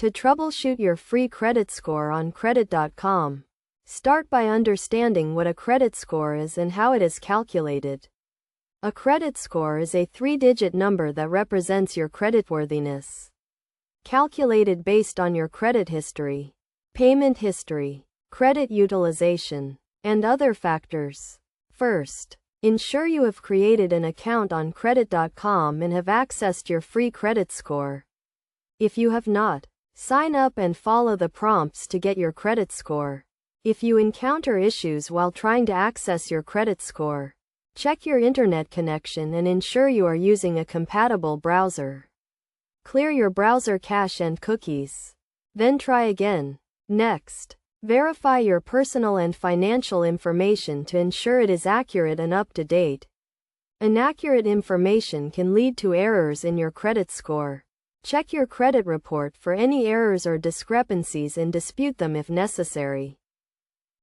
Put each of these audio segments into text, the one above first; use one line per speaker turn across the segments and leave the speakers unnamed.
To troubleshoot your free credit score on Credit.com, start by understanding what a credit score is and how it is calculated. A credit score is a 3-digit number that represents your creditworthiness, calculated based on your credit history, payment history, credit utilization, and other factors. First, ensure you have created an account on Credit.com and have accessed your free credit score. If you have not, sign up and follow the prompts to get your credit score. If you encounter issues while trying to access your credit score, check your internet connection and ensure you are using a compatible browser. Clear your browser cache and cookies. Then try again. Next, verify your personal and financial information to ensure it is accurate and up to date. Inaccurate information can lead to errors in your credit score. Check your credit report for any errors or discrepancies and dispute them if necessary.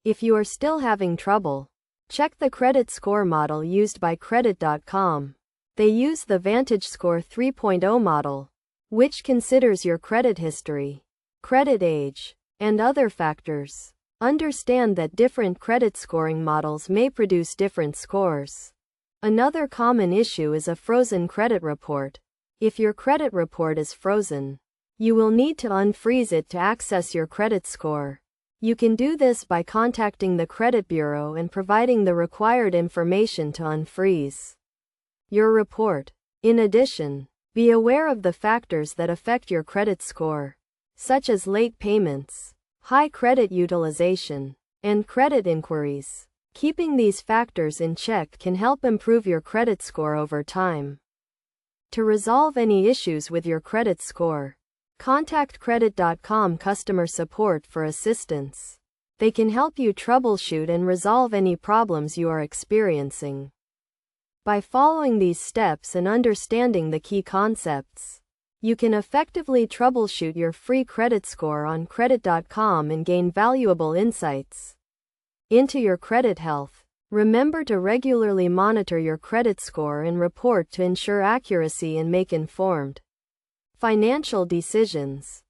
If you are still having trouble, check the credit score model used by Credit.com. They use the VantageScore 3.0 model, which considers your credit history, credit age, and other factors. Understand that different credit scoring models may produce different scores. Another common issue is a frozen credit report. If your credit report is frozen, you will need to unfreeze it to access your credit score. You can do this by contacting the credit bureau and providing the required information to unfreeze your report. In addition, be aware of the factors that affect your credit score, such as late payments, high credit utilization, and credit inquiries. Keeping these factors in check can help improve your credit score over time. To resolve any issues with your credit score, contact Credit.com customer support for assistance. They can help you troubleshoot and resolve any problems you are experiencing. By following these steps and understanding the key concepts, you can effectively troubleshoot your free credit score on Credit.com and gain valuable insights into your credit health. Remember to regularly monitor your credit score and report to ensure accuracy and make informed financial decisions.